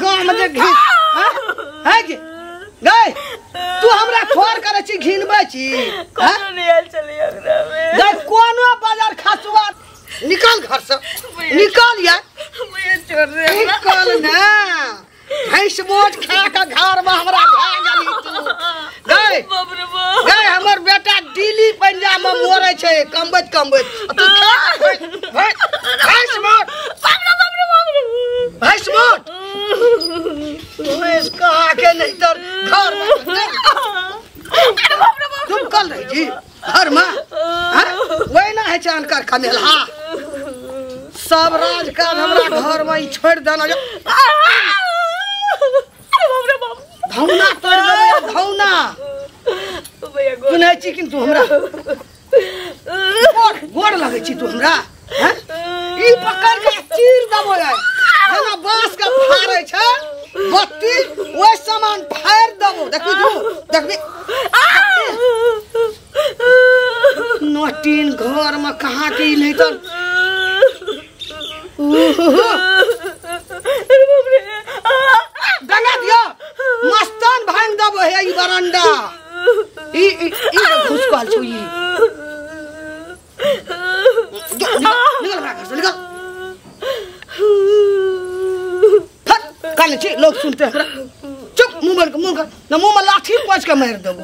गांव में घी है कि गए तू हमरा खोर करे छी घिनबे छी कोनो नहीं आल चली हमरा में गए कोनो बाजार खसुआ निकल घर से निकल यार मैं छोड़ रे निकल ना भैंस मोट खा के घर में हमरा भा गेली तू गए बाप रे बाप गए हमर बेटा दिल्ली पंजाब में मोरे छे कमबत तू खा भैंस मोट भैंस मोट भैंस कहा के नहीं तो घर में तुम कल रही जी घर में वही ना है चांद कर कमेला सब राज काज हमरा घर में छोड़ देना जो धौना तोड़ दे धौना तू नहीं चिकिन तू हमरा गोड़ लगे छी तू हमरा ई पकड़ के चीर दबो है जेना बांस के फाड़े छै बत्ती ओइ सामान फाड़ दबो देखबी तू देखबी नोटिन घर में कहां की नहीं तो डंगा दियो मस्तान भांग दबो है ई बरंडा ई घुसकल छु ई निकल भाग से निकल कान छी लोग सुनते हैं चुप मुंह कर ना मुंह में लाठी पोंछ के मार देबो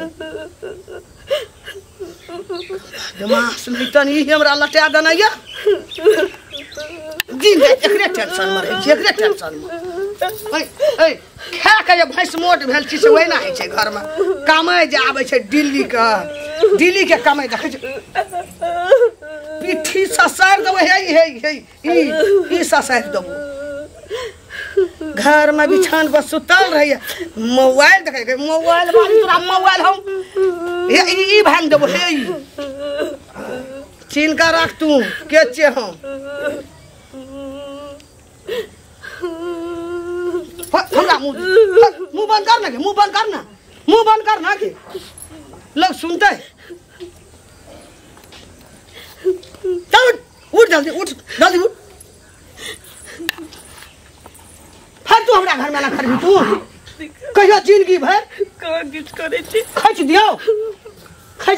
दिमाग नहीं तन ई हमरा लटा देना या दिन एकरे टेंशन में रहे छी एकरे टेंशन में ए खा के जे भैंस मोट भेल छी से वही ना है छै घर में कामे जे आबै छै दिल्ली के कामे देखै छै पिठी ससार देबो हे ई ससार देबो घर में बिछान पर सुतल रहिए मोबाइल देखे मोबाइल मारी तोरा मोबाइल हम ई भांग देबो हे ई चिन का रख तू के छे हम हमरा मुंह बंद कर ना के मुंह बंद कर ना के लोग सुनते चल उठ जल्दी उठ फिर तू हमरा घर में ना खरबी तू कहियो जिंदगी भर का किछ करे छी खच दियो का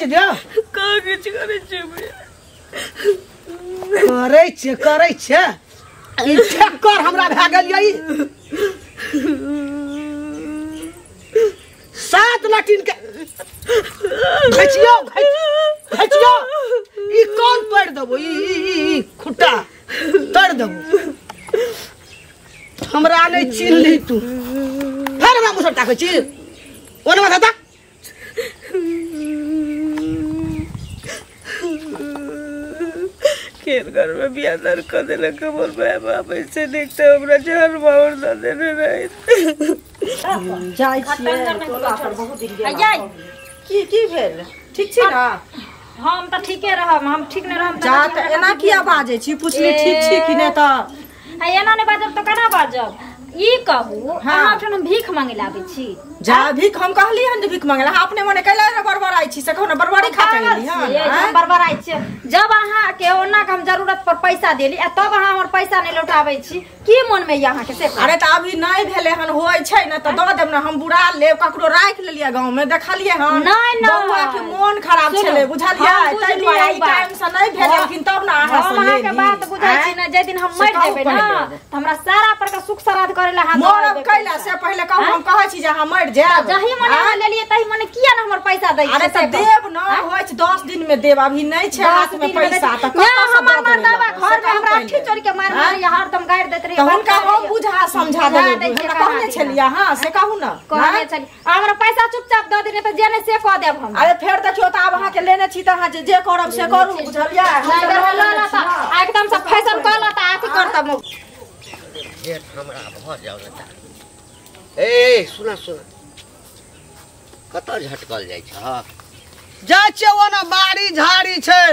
किछ करे छी करे छे ई ठक्कर हमरा भा गेल यही 7 लटिन के घचियो ई कौन तोड़ देबो ई खुट्टा तोड़ देबो हमरा नहीं चिन्हली तू फिर हमरा मुसर ताकै छी ओने माथा ता खेर घर में बियादर कर देले कमर में बाप ऐसे देखते हमरा जहर मार द देने रहे जाय छियै बहुत दिन गेल की भेल ठीक छी ना हम त ठीके रहब हम ठीक नै रहब जा त एना किया बाजै छी पुछली ठीक छी कि नै त एना नै बाजब त केना बाजब ई कहू अहाँ ठन भीख मांगे लाबै छी जा भीख हम कहली हन जे भीख मांगला अपने मने कैला रे बरबराई छी से कहू ना बरबरी खा गेली हन हम बरबराई छी जब अहाँ के ओना के हम जरूरत पर पैसा देली तब अहाँ हमर पैसा नै लौटाबै छी की मन में यहाँ के से अरे त अभी नै भेले हन होय छै न त द देब न हम बुरा लेब ककरो राख लेलिए गांव में देखलिए हन बौआ के मन खराब छले बुझलिए तै दुआरे ई टाइम से नै भेले लेकिन तब न अहाँ से अहाँ के बात बुझाय छी न जे दिन हम मर जेबै न त हमरा सारा पर का सुख श्राद्ध करेला हाथ मरब कैला से पहले कहू हम कहै छी जे अहाँ मर जाब जही मने लेलिए तही मने किया न हमर पैसा दै छी अरे त देब न होय छै 10 दिन में देब अभी नै छै हाथ में पैसा त कत से हमर मर्दावा घर में हमरा अठी चोरी के मार या हरदम गाड़ दैत रही हुनका हम बुझा समझा देबै हमरा कहने छलिए हां से कहू न कहने छली हमरा पैसा चुपचाप द देने त जेने से क देब हम अरे फेर देखियो त अब अहाँ के लेने छी त अहाँ जे करब से करू बुझलिए एकदम से फैशन क ल त आथी कर त जेठ हमरा भ जाउता ए सुना कत झटकल जाय छ जा छै ओना बाड़ी झाड़ी छै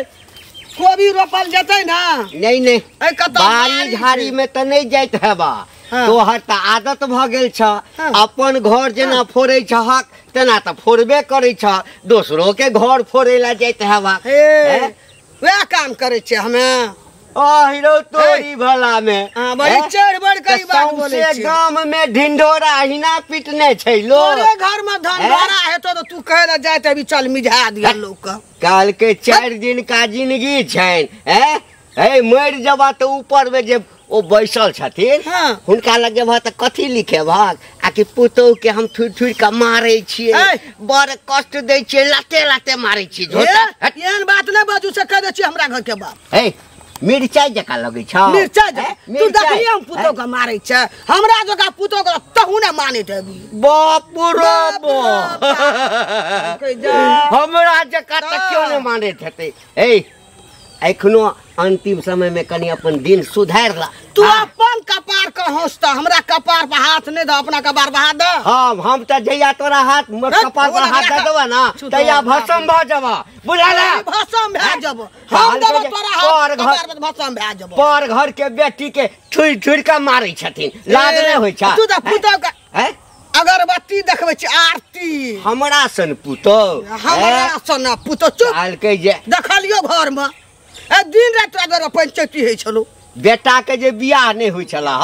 कोबी रोपल जतै ना नहीं ए बाड़ी झाड़ी में त नहीं जाइत हेबा तोहर त आदत भ गेल छ अपन घर जेना फोड़ै छ हक तेना त फोड़बे करै छ दोसरो के घर फोड़े ला जाइत हेबा वे काम करे छै हमें हीरो तोरी भला में हां बड़ी चढ़ बढ़ कई बात बोले छी गांव में ढिंढोरा हिना पिटने छै लोग तोरे घर में ढिंढोरा है तो तू कह रहा जाए अभी चल मिझा दिया लोग का काल के 4 दिन का जिंदगी छै ए मर जबा तो ऊपर में जे ओ बैसल छथिन हुनका लगे भा त कथी लिखे भाग आ कि पुतौ के हम थुर के मारे छिए बड़ कष्ट दै छिए लाते लाते मारे छी झोटा एहन बात न बाजू से कह दे छी हमरा घर के बाप मिर्चाई जका लगे छ मिर्चाई तू देखिए हम पुतो के मारे छ हमरा जका पुतो के तहु न माने देबी बाप रे बाप हमरा जका त क्यों न माने देते एखनो अंतिम समय में कनी अपन दिन सुधार ला तू अपन कपार का हंसता हमरा कपार पे हाथ नहीं दो अपना कपार पे हाथ दे हम त जइया तोरा हाथ कपार पे हाथ दे देबा ना तइया भस्म भ जाबा बुझाला भस्म भ जाबो हम देबो तोरा हाथ कपार पे भस्म भ जाबो पर घर के बेटी के ठुर के मारै छथिन लाज नहीं होय छ तू त पुतो का अगरबत्ती देखबै छी आरती हमरा सन पुतो हमरा सन पुतो चुप काल के जे देखलियो घर में दिन रात तोरा पंचायती है छलो बेटा के जे बियाह नहीं हुई छला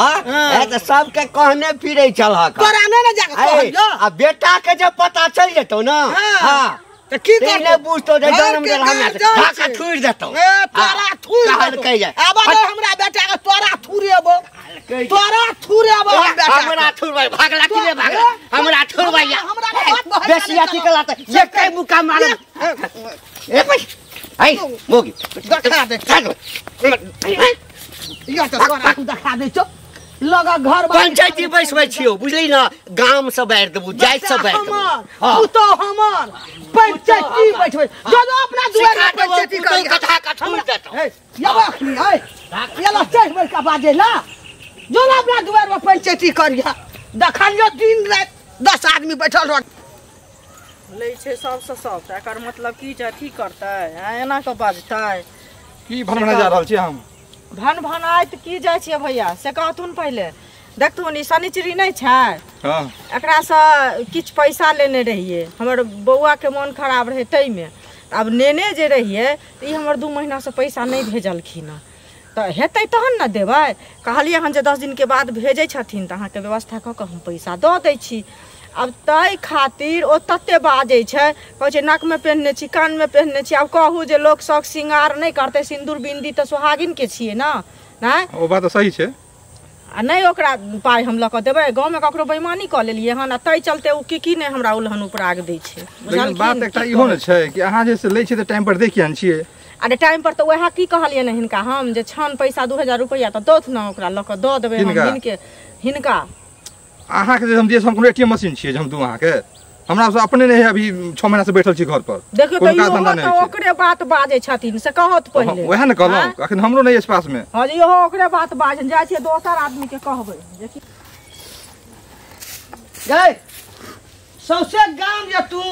त सब के कहने फिरे छला तोरा न जाके कहलियो आ बेटा के जे पता चल जेतो ना हां त की करबो बुझतो जे जन्म दे हमरा ढाका थूर देतो तोरा थूर कहल कह जाय अब हमरा बेटा के तोरा थूरेबो तोरा थूरेबो हमरा थूरबै भागला कि नहीं भागला हमरा थूरबै बेसिया टिकला त एकै मुका मार ए भाई आई मोगी देखा दे या त तोरा तू देखा दे छ लगा घर पंचायती बैसबै छियो बुझली ना गाम से बाहर देबू जाइत से बाहर तू तो हमर पंचायती बैठबै जो अपना दुआर में पंचायती कर कथा कठूर देतो या बाखनी ये ला चढ़ बढ़ का बाजे ला जो अपना दुआर में पंचायती करिया देखलियो दिन रात 10 आदमी बैठल रह ले छै सबसे सब एकर मतलब की छै ठीक करतै एना के बाजतै की भनभना जा रहल छी हम भनभनाइत की जाइ छियै भैया से कहथुन पहिले देखथुन ई शनिचरी नहीं छै हां एकरा से किछ पैसा लेने रहिए हमर बौआ के मन खराब रहे तै में अब नेने जे रहिए त ई हमर 2 महीना से पैसा नहीं भेजलखिन त हेतै तहन न देबै कहलिए हन जे 10 दिन के बाद भेजै छथिन त अहाँ के व्यवस्था क के हम पैसा द दै छी अब तै खातिर ओ तत्ते बाजे छै कहै छै नाक में पहनने छी कान में पहनने छी अब कहू जे लोग शौक सिंगार नहीं करते सिंदूर बिंदी त सुहागिन के छिए ना नहीं ओ बात सही छै आ नहीं ओकरा पाई हम लक देबै गांव में ककरो बेईमानी क लेलिए हन तै चलते उ की नहीं हमरा उलहन उपराग दै छै लेकिन बात एकटा इहो न छै कि अहाँ जे से लै छी त टाइम पर देखि आन छिए अरे टाइम पर तो वह की कहलिए न हिनका हम जे छन पैसा 2000 रुपया त दोथ न ओकरा लक द देबै हम हिनका अहाँ के हम जे कोनो एटीएम मशीन छिए हम दू अहाँ के हमरा से अपने नहीं अभी 6 महीना से बैठल छी घर पर देखियो तो ओकरे बात बाजे छथिन से कहत पहिले ओहे न कहलौ अखन हमरो नहीं पास में हां जी ओहो ओकरे बात बाजन जाय छै दोसर आदमी के कहबै देखि गए सौसे गाम जे तू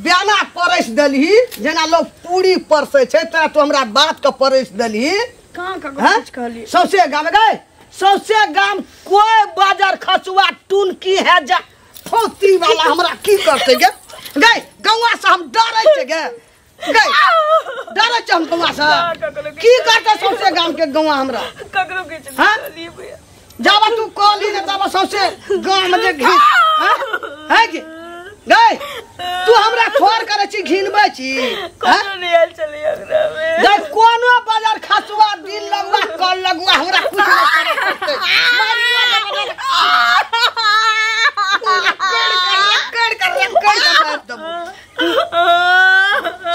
ब्याना परस देलही जेना लोग पूरी परसे छै त तू हमरा बात के परस देलही कहां का कुछ कहली सौसे गाम गए सौसे गाम कोई बाजार खचुआ टून की है जा फोती वाला हमरा की करते गे गए गौवा से हम डरै छै गे गए डरै छै हम गौवा से की करते सौसे गाम के गौवा हमरा ककरो के चली भैया जाबा तू कहली न तब सौसे गाम जे घी है कि गए तू हमरा ठोर करे छी घिनबै छी कोनो नहीं आल चली हमरा में गए कोनो बाजार खचुआ दिन लगवा कल लगवा हमरा कुछ नहीं करे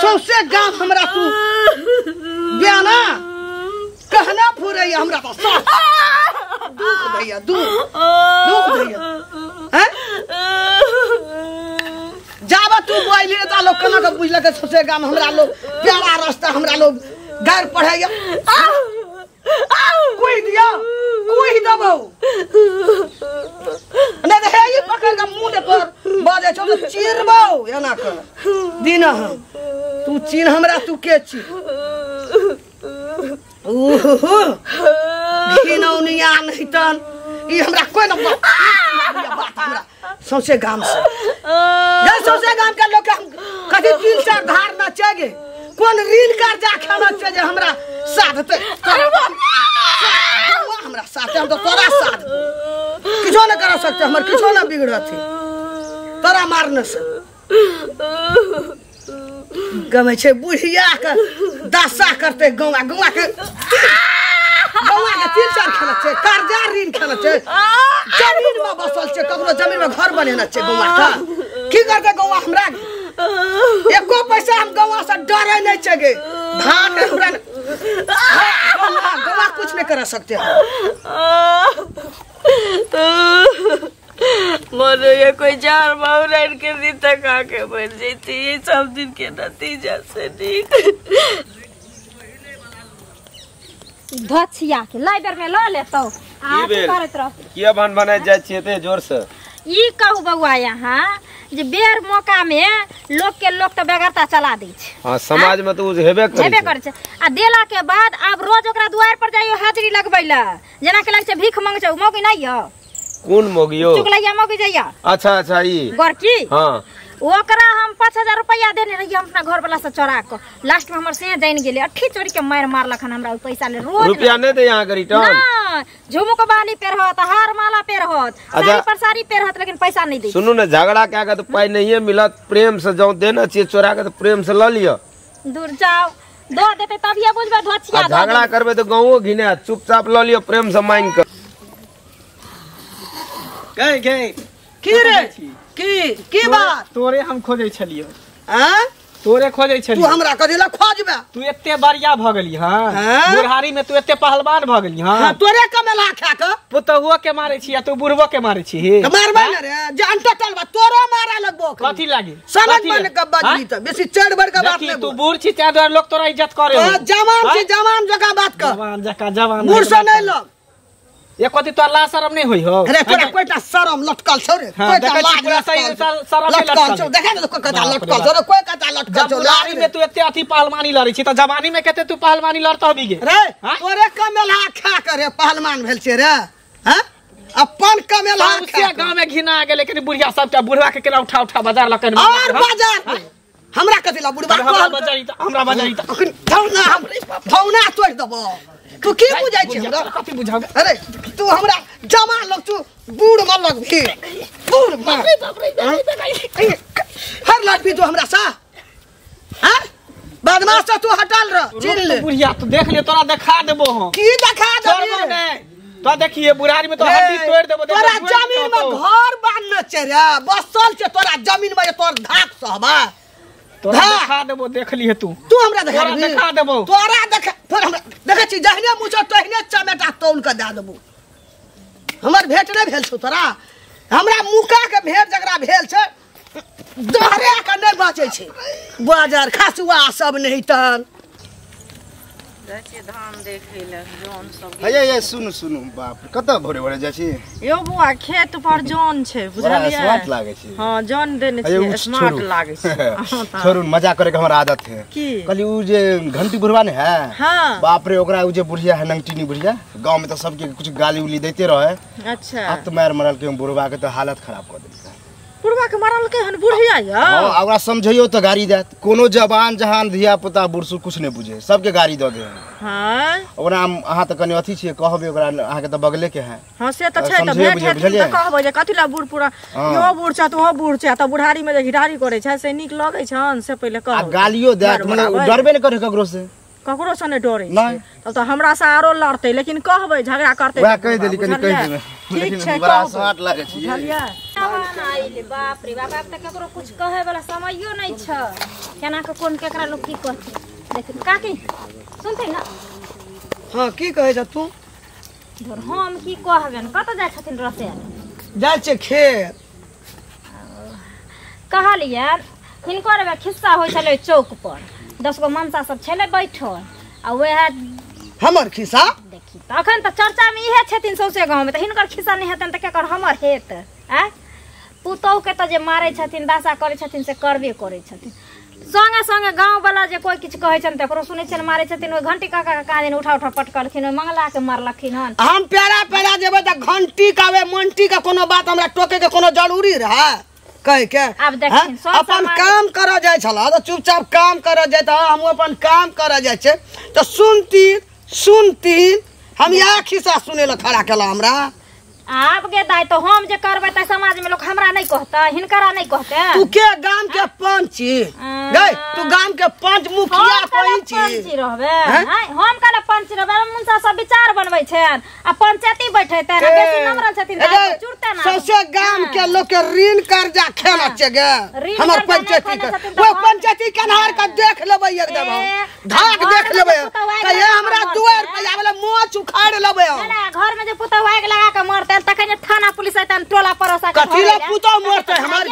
सौसे गाम हमरा तू ब्याना कहना फुरैया हमरा तो दुख भैया दुख भैया हैं जाबा तू बोइली त लोग कना के बुझल के सौसे गाम हमरा लोग प्यारा रास्ता हमरा लोग घर पढ़ैया कोई दिया कोई दबो ने हे ई पकड़ के मुंह पर बाजे छौ त चिरबो एना कर दिन हम तू चिन हमरा तू के छी ओहो घिनौनिया नहीं तन ई हमरा कोई न बात हमरा सौसे गाम से ये सौसे गाम के लोग हम कथि 3-4 धार न चगे कोन ऋण कर्जा खाना छै जे हमरा साधते हमरा साथे हम तो तोरा साथ किछो न कर सकते हमर किछो न बिगड़त तोरा मारने से गमे छे बुढ़िया के दशा करते गौवा गौवा के 3-4 खाना छे कर्जा ऋण खाना छे जमीन में बसल छे ककरो जमीन में घर बनेना छे गौवा का की करते गौवा हमरा एको पैसा हम गौवा से डरे नहीं छे गे भाग हमरा गौवा कुछ नहीं कर सकते मनो ये कोई जार माउराइन के दिन तक आके बन जाती ये सब दिन के नतीजा से ठीक धछिया के लाइब्रेरी में ल लेतो आ करत रह किया बन बनाए जाय छिए ते जोर से ई कहू बउआ यहाँ जे बेर मौका में लोग के लोग तो बेगरता चला दै छै हां समाज में तो हेबे करे छै आ देला के बाद अब रोज ओकरा द्वार पर जाइयो हाजिरी लगबैला जेना के लाग छै भीख मांग छै मौकी नहीं य कौन मोगियो चुगलैया मौकी जइया अच्छा ई गोरकी हां ओकरा हम 5000 रुपया देने रहिए हम अपना घर वाला से चोरा के लास्ट में हमर से जान गेले अठी चोरी के मार मारलक हमरा पैसा ले रोज रुपया नहीं दे यहां के रिटर्न ना झुमुक बाली पे रहत हार माला पे रहत सारी पर सारी पे रहत लेकिन पैसा नहीं दे सुनो ना झगड़ा क्या का तो पाई नहीं है मिलत प्रेम से जाओ देना चाहिए चोरा के तो प्रेम से ल लियो दूर जाओ दो देते तब ये बुझबे धोछिया झगड़ा करबे तो गांवो घिने चुपचाप ल लियो प्रेम से मांग के गए की रे की बात तोरे हम खोजै छलियो हां तोरे खोजै छलियो तू हमरा कदिला खोजबे तू एते बरिया भ गेली हां बुढ़ारी में तू एते पहलवान भ गेली हां तोरे कमेला खा के पुतहुओ के मारै छी आ तू बुढ़बो के मारै छी मारबे न रे जान टटल बा तोरो मारा लगबो कथि लागी समझ मन के बजली त बेसी चढ़ बढ़ के बात नहीं तू बूढ़ छी त्या द्वारा लोग तोरा इज्जत करे जवान छी जवान जगह बात कर जवान बूढ़ से नहीं लोग ये कथि तो अल्लाह शरम नहीं होई हो अरे तोरा कोइटा शरम लटकल छौ रे कोइटा लाज शरम लटकल छौ देखा न कोइटा लटकल छौ रे कोइटा लटकल छौ लारी में तू एते अथी पहलवानी लड़ी छी त जवानी में केते तू पहलवानी लड़त हबी गे रे तोरे कमेला खा करे पहलवान भेल छे रे हां अपन कमेला खा गांव में घिना गेले लेकिन बुढ़िया सबटा बुढ़वा के केना उठा बाजार लकन और बाजार हमरा कथिला बुढ़वा हमरा बाजारी त भौना हमरे भौना तोड़ देबो तू की बुझाइ छै हमरा कथि बुझाबे अरे तू हमरा जमा लग तू बूढ़ में लग भी बूढ़ हर लग भी तू हमरा सा हां बदमाश तू हटल र चिन ले बुढ़िया तू देख ले तोरा दिखा देबो हम की दिखा देबो नहीं तो देखिए बुढ़ारी में तो हड्डी तोड़ देबो तोरा जमीन में घर बांधना छै रे बसल छै तोरा जमीन में तोर धाक सहबा तोरा दिखा देबो देख लिए तू हमरा दिखा देबो तोरा देखा फिर हमरा देखै छी जहने मुझे तहने चमेटा तौल के दे देबो हमर भेट नहीं भेल छौ तोरा हमरा मुका के भेट जकरा भेल छै दहरे के नहीं बचै छै बाजार खासुआ सब नहीं तन धान देखे ले जोन सब ये सुनु बाप कत भोरे भोरे जाइ छी यो बुआ खेत पर जोन छै बुझलियै स्मार्ट लागे छी हां जोन देने छी स्मार्ट लागे छै छोरू मजाक करे के हमर आदत है की कली उ जे घंटी बुढ़वा ने है हां बाप रे ओकरा उ जे बुढ़िया है नंगटीनी बुढ़िया गांव में तो सबके कुछ गाली उली देते रहे अच्छा अब तो मार मरल के बुढ़वा के तो हालत खराब कर देलकै बुढ़वा के मारल के हन बुढ़िया या हां ओकरा समझियो तो गाड़ी देत कोनो जवान जहान धिया पुता बुढ़सु कुछ नहीं बुझे सबके गाड़ी द दे हां ओकरा अहाँ त कनी अथी छिए कहबे ओकरा अहाँ के त बगले के है हां से त छै त भेट है त कहबे जे कथि ला बूढ़ पूरा यो बूढ़ छ तो बूढ़ छ त बुढ़ारी में जे घिडारी करे छै से नीक लगै छन से पहिले कह आ गालियो देत मने डरबे नहीं करे ककरो से ककरो से नहीं डरे तब तो हमरा से आरो लड़ते लेकिन कहबे झगड़ा करते वह कह देली कनी कह देबे ठीक छै बड़ा साट लागे छी आइले बाप रे बाप अब त ककरो कुछ कहे वाला समयो नहीं छ केना के कोन केकरा लोग की कहते देख काकी सुनते ना हां की कहै छ तू धर हम की कहबे न कत जाय छथिन रसे जाय छै खेत कहलिए हिनकर खिस्सा होय छले चौक पर 10 गो मनसा सब छले बैठल आ वह हमर खिस्सा देखी तखन त चर्चा में इहे छथिन सौसे गांव में त हिनकर खिस्सा नहीं हेतन त केकर हमर हेत आ पुतौ के त जे मारै छथिन दासा करै छथिन से करबे करै छथिन संगे संगे गांव वाला जे कोई किछ कहै छन तकरो सुनै छन मारै छथिन ओ घंटी काका का कान उठा पटकलखिन ओ मंगला के मारलखिन हन हम पेड़ा जेबे त घंटी कावे मंटी का कोनो बात हमरा टोके के कोनो जरूरी रहा कह के अब देखिन, सब अपन समाज- काम कर जाय छला तो चुपचाप काम कर जाय त हम अपन काम कर जाय छे तो सुनती हम या खिस्सा सुने ला खड़ा केला हमरा आप के दाई तो हम जे करबै त समाज में लोग हमरा नहीं कहता, हिनकरा नहीं कहते। तू के गांव के पंची गई तू गांव के पंच मुखिया पंची पंची रहबे हम कने पंची रहबे मुंसा सब विचार बनबै छन आ पंचायती बैठैते ना बेसी नम्र छथिन दाई चुरते ना सौसे गांव के लोग के ऋण कर्जा खेला छे गे ऋण हमर कर्जा पंचायती नहीं के खेले छथिन वो तो पंचायती कन्हार का देख लेबै एकदम धाक देख लेबै त ये हमरा दुआर पे आवेला मोच उखाड़ लेबै ना घर में जे पुतौ आग लगा के मरते तखन थाना पुलिस आइतन टोला परोसा के कथी ला पुतौ मरते हमर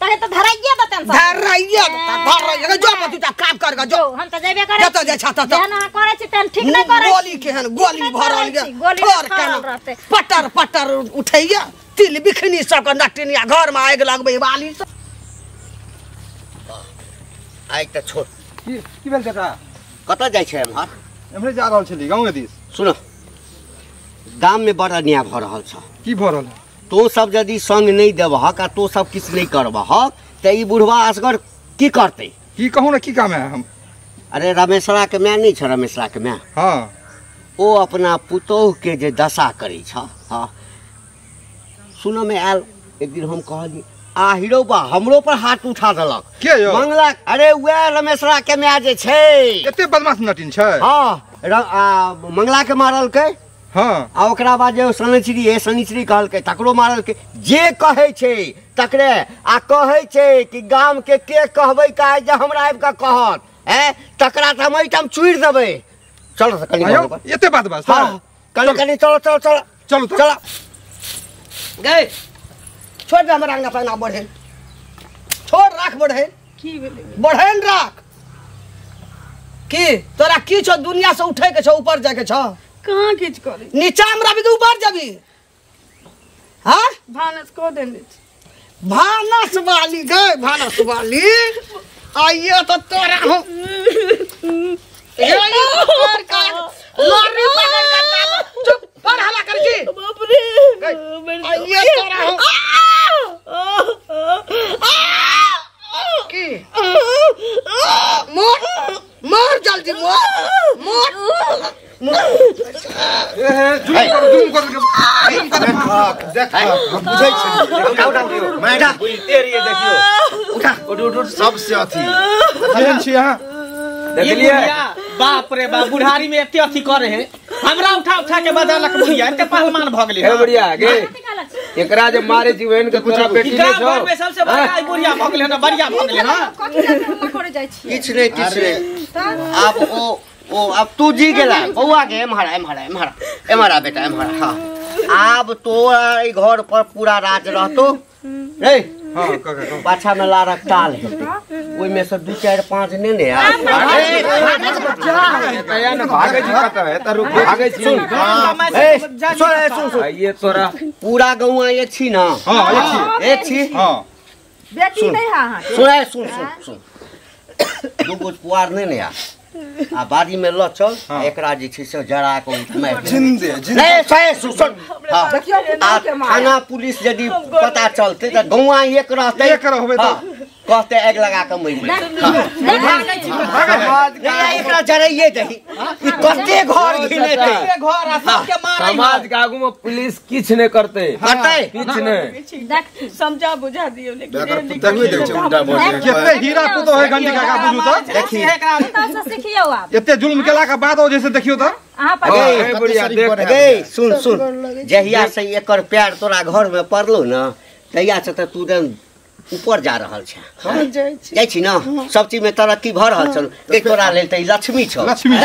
तहे तो धराइए देतन सब धराइए जो पतुटा काम कर ग जो हम त जेबे करे जत जे छत त जेना करे छी तेन ठीक नहीं करे गोली केहन गोली भरल गे गोली और भरल केना रहते। पटर उठैया तिल बिखनी सब के नटनिया घर में आग लगबै वाली सब आइ त छोड़ की भेल चाचा कतऽ जाइ छै हमर एमरे जा रहल छली गाँव दिस सुनो गाम में बड़ा अन्याय भऽ रहल छ की भऽ रहल है तो सब यदि संग नहीं देबहक आ तो सब किछु नहीं करबहक त ई बुढ़वा असगर की करते की कहूँ ना की काम है हम अरे रमेशरा के माय नहीं छ रमेशरा के माय हाँ ओ अपना पुतोह के जे दशा करै छ हाँ सुनो में आयल एक दिन हम कहली आ हीरो बा हमरो पर हाथ उठा देलक के यौ मंगला अरे वह रमेशरा के माय जे छै एते बदमाश नटिन छै हाँ मंगला के मारल के हाँ आ ओकरा बाद जे शनिचरी कहलकै तकरो मारलकै जे कहै छै तकरे आ कहै छै कि गाम के कहबै काहे जे हमरा आबि कऽ कहत तकरा त हम एहिठाम चुड़ि देबै चलो त कनी आयो एते बात बस हाँ कनी चलो चलो चलो गए छोड़ दे हमरा अंगा पैना बढ़े छोड़ राख बढ़े की भेलै बढ़ेन राख की तोरा की छो दुनिया से उठे के छो ऊपर जाके छो कहाँ किछ करे नीचा में रही तो ऊपर जाबी हाँ भानस को देने भानस वाली गए भानस वाली आइए तो तोरा हो यही पकड़ कर लॉरी पकड़ कर दाब चुप पर हला कर की बाप रे आइए तोरा हो की मोर जल्दी मोर जुलुम कर देख हम बुझै छी मैडम बुझते रहिए देखियो उठा उठ सबसे अथी केहन छी अहाँ ये बुढ़िया बाप रे बाप बुढ़ारी में एते अथी करे है हमरा उठा के बदलक बुढ़िया एते पहलवान भ गेली हे बढ़िया गे एकरा जे मारे जीवन के तोरा बेटी ने गांव छौ घर में सबसे बड़का बुढ़िया भ गेले ना बढ़िया भ गेले ना करे जाइ छी किछ नहीं अब ओ अब तू जी गेला बौआ के एम्हरा बेटा एम्हरा हाँ अब तोरा ई घर पर पूरा राज रहतो रे हाँ कह पाछा में लारक टाल है ओइ में से 2 4 5 ने कया न भागे जी कत है त रुक भागे छी सुन ये तोरा पूरा गौआ एक छी ना हाँ एक छी हाँ बेटी नहीं हां सुन दू कुछ पुआर नहीं आ बाड़ी में ल चल एकरा जे छै से जरा के मार जिंदे नहीं सही सुन हां देखियो आ थाना पुलिस यदि पता चलते त गौआ एक रहते एक रहबे त कहते आग लगा के मर एकरा जराइए दही ई कते घर घिने दे घर आ सबके मारे समाज के आगू में पुलिस किछ नहीं करते किछ नहीं देख समझा बुझा दियो लेकिन देखबे देख छै उल्टा बोल केते हीरा पुतो है घंटी काका बुझू तो देखी से सीखियो आप एते जुल्म केला के बाद ओ जैसे देखियो तो अहाँ पर हे बढ़िया देख गे सुन जहिया से एकर पैर तोरा घर में पड़लो न तहिया से त तू ऊपर जा रहल छै जाइ छी न सब चीज में तरक्की भ रहल छल के तोरा लेल त लक्ष्मी छ लक्ष्मी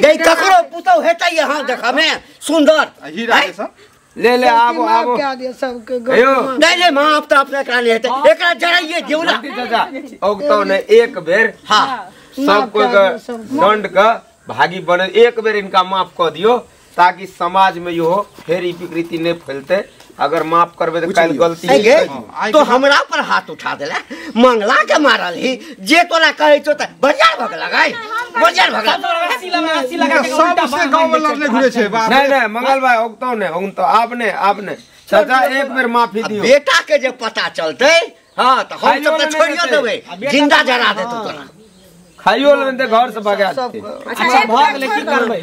गे ककरो पुतौ हेतै यहाँ देख में सुंदर हीरा जैसा ले आबो क्या दे सबके अयो नहीं माफ त अपने एकरा नहीं हेतै एकरा जराइए दिउ ना चाचा औगतो ने एक बेर हां सब कोई के दंड का भागी बने एक बेर इनका माफ कर दियो ताकि समाज में यो फेर ई विकृति नहीं फैलते अगर माफ करबे तो काल गलती गे तो हमरा पर हाथ उठा देला मंगला के मारल ही जे तोरा कहै छौ त बजार भगला गई बजार भगला हंसी लगा के सबसे गांव में लड़ने घुरे छे बाप नहीं मंगल भाई औगतो ने तो आपने चाचा एक बेर माफी दियो बेटा के जे पता चलते हाँ तो हम सब तो छोड़ियो देबे जिंदा जरा दे तू तोरा खाइयो लेने दे घर से भगा अच्छा भाग ले की करबै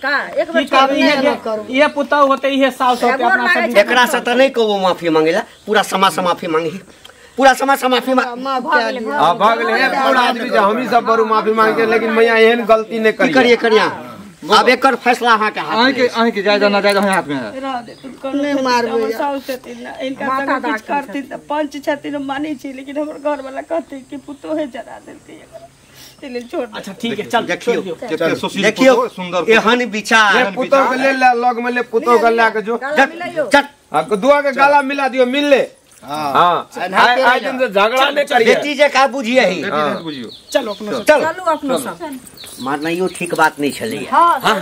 का एक बेर ये पुतौ होते ये सास होते अपना सब एकरा से त नहीं कहबो माफी मांगेला पूरा समाज से माफी मांगी पूरा समाज से माफी मांग हां भाग ले पूरा आदमी जे हम ही सब बरू माफी मांगे लेकिन मैया एहन गलती नहीं की करिए करिया अब एकर फैसला अहाँ के हाथ में अहीं के जायज ना जायज अहीं हाथ में है रह दे तुम नहीं मारबे साउस छथिन ना इनका तक कुछ करती त पंच छथिन मानी छी लेकिन हमर घर वाला कहते कि पुतो है जरा देती चलिए छोड़ अच्छा ठीक है चल देखियो सुंदर एहन विचार ये पुतो के ले लग में ले पुतो के ला के जो चल आपको दुआ के गला मिला दियो मिल ले हां आज दिन से झगड़ा नहीं करिए बेटी जे का बुझिए ही बुझियो चलो अपना चलो चलू अपना सब मारना यो ठीक बात नहीं छले हां